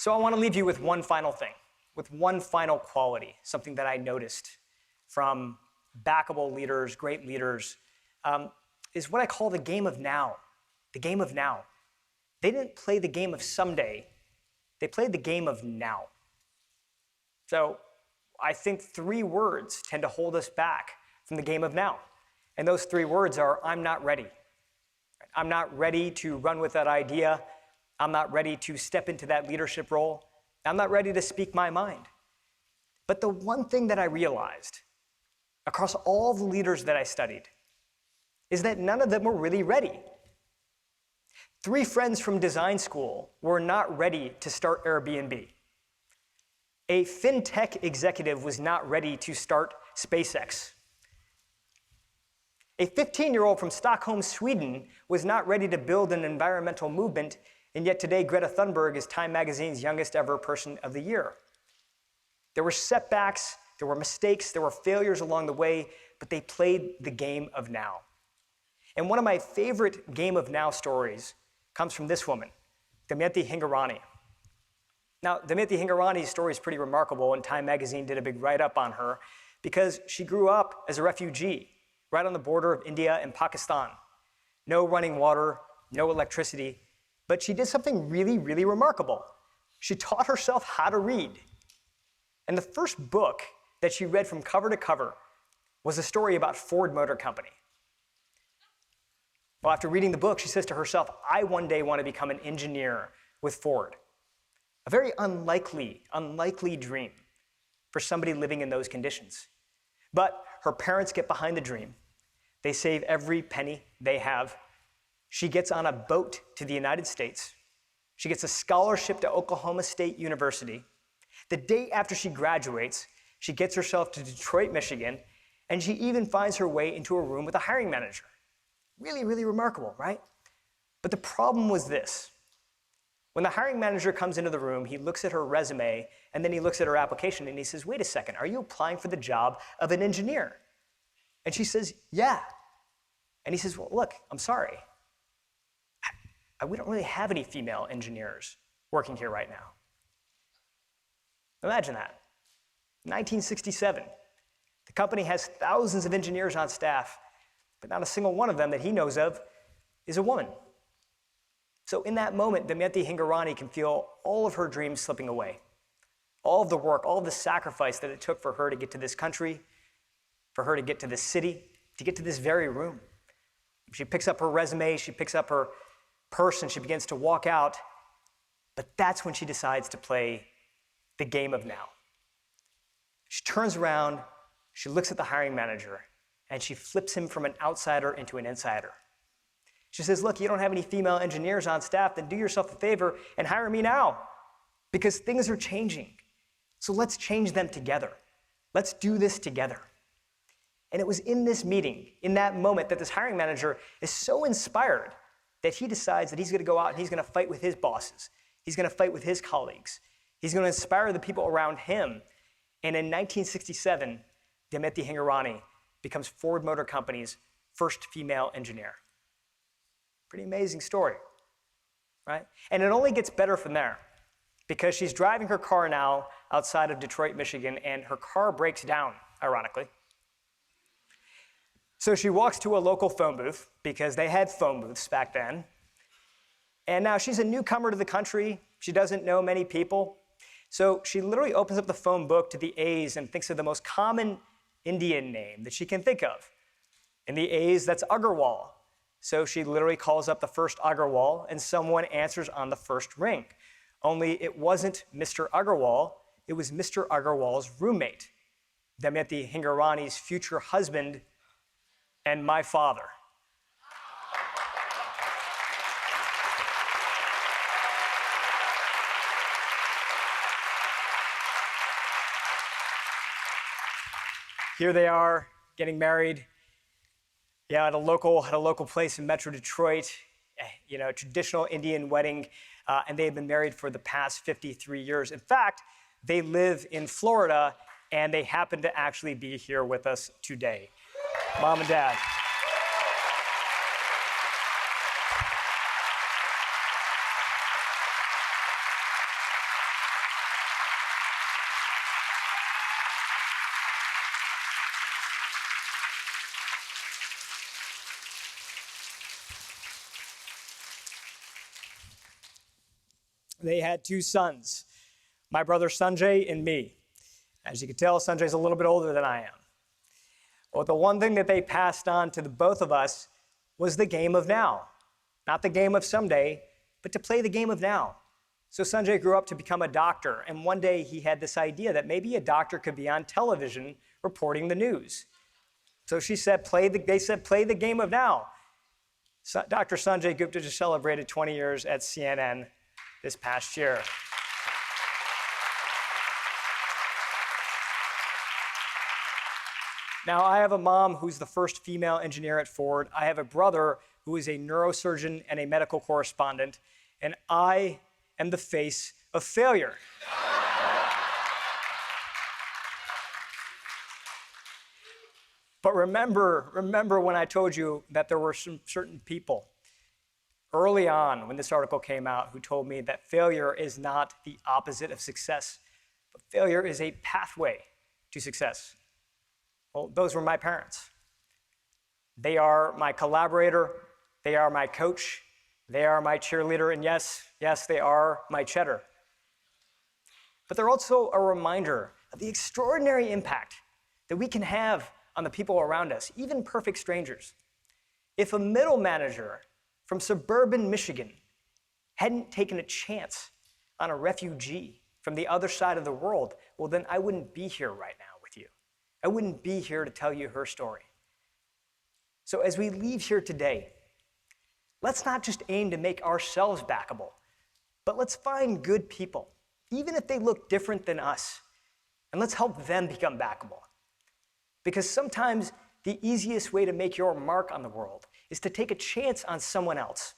So I want to leave you with one final thing, with one final quality, something that I noticed from backable leaders, great leaders, is what I call the game of now. The game of now. They didn't play the game of someday. They played the game of now. So I think 3 words tend to hold us back from the game of now. And those 3 words are, I'm not ready. I'm not ready to run with that idea. I'm not ready to step into that leadership role. I'm not ready to speak my mind. But the one thing that I realized across all the leaders that I studied is that none of them were really ready. 3 friends from design school were not ready to start Airbnb. A fintech executive was not ready to start SpaceX. A 15-year-old from Stockholm, Sweden was not ready to build an environmental movement, and yet today Greta Thunberg is Time Magazine's youngest ever person of the year. There were setbacks, there were mistakes, there were failures along the way, but they played the game of now. And one of my favorite game of now stories comes from this woman, Damayanti Hingorani. Now, Damayanti Hingorani's story is pretty remarkable, and Time Magazine did a big write-up on her because she grew up as a refugee right on the border of India and Pakistan. No running water, no electricity, but she did something really, really remarkable. She taught herself how to read. And the first book that she read from cover to cover was a story about Ford Motor Company. Well, after reading the book, she says to herself, I one day want to become an engineer with Ford. A very unlikely dream for somebody living in those conditions. But her parents get behind the dream. They save every penny they have. She gets on a boat to the United States. She gets a scholarship to Oklahoma State University. The day after she graduates, she gets herself to Detroit, Michigan, and she even finds her way into a room with a hiring manager. Really, really remarkable, right? But the problem was this. When the hiring manager comes into the room, he looks at her resume, and then he looks at her application, and he says, wait a second, are you applying for the job of an engineer? And she says, yeah. And he says, well, look, I'm sorry. We don't really have any female engineers working here right now. Imagine that. 1967. The company has thousands of engineers on staff, but not a single one of them that he knows of is a woman. So in that moment, Damayanti Hingorani can feel all of her dreams slipping away. All of the work, all of the sacrifice that it took for her to get to this country, for her to get to this city, to get to this very room. She picks up her resume, she picks up her purse, and she begins to walk out. But that's when she decides to play the game of now. She turns around, she looks at the hiring manager, and she flips him from an outsider into an insider. She says, look, you don't have any female engineers on staff, then do yourself a favor and hire me now, because things are changing. So let's change them together. Let's do this together. And it was in this meeting, in that moment, that this hiring manager is so inspired that he decides that he's going to go out and he's going to fight with his bosses. He's going to fight with his colleagues. He's going to inspire the people around him. And in 1967, Damayanti Hingorani becomes Ford Motor Company's first female engineer. Pretty amazing story, right? And it only gets better from there, because she's driving her car now outside of Detroit, Michigan, and her car breaks down, ironically. So she walks to a local phone booth, because they had phone booths back then. And now she's a newcomer to the country. She doesn't know many people. So she literally opens up the phone book to the A's and thinks of the most common Indian name that she can think of. In the A's, that's Agarwal. So she literally calls up the first Agarwal, and someone answers on the first ring. Only it wasn't Mr. Agarwal, it was Mr. Agarwal's roommate, Damayanti Hingorani's future husband and my father. Here they are, getting married. Yeah, at a local place in Metro Detroit, a traditional Indian wedding, and they have been married for the past 53 years. In fact, they live in Florida, and they happen to actually be here with us today. Mom and Dad. they had two sons, my brother Sanjay and me. As you can tell, Sanjay's a little bit older than I am. Well, the one thing that they passed on to the both of us was the game of now. Not the game of someday, but to play the game of now. So Sanjay grew up to become a doctor, and one day he had this idea that maybe a doctor could be on television reporting the news. So they said, play the game of now. So Dr. Sanjay Gupta just celebrated 20 years at CNN this past year. Now, I have a mom who's the first female engineer at Ford. I have a brother who is a neurosurgeon and a medical correspondent, and I am the face of failure. But remember when I told you that there were some certain people early on when this article came out who told me that failure is not the opposite of success, but failure is a pathway to success. Well, those were my parents. They are my collaborator, they are my coach, they are my cheerleader, and yes, they are my cheddar. But they're also a reminder of the extraordinary impact that we can have on the people around us, even perfect strangers. If a middle manager from suburban Michigan hadn't taken a chance on a refugee from the other side of the world, well, then I wouldn't be here right now with you. I wouldn't be here to tell you her story. So as we leave here today, let's not just aim to make ourselves backable, but let's find good people, even if they look different than us, and let's help them become backable. Because sometimes the easiest way to make your mark on the world is to take a chance on someone else.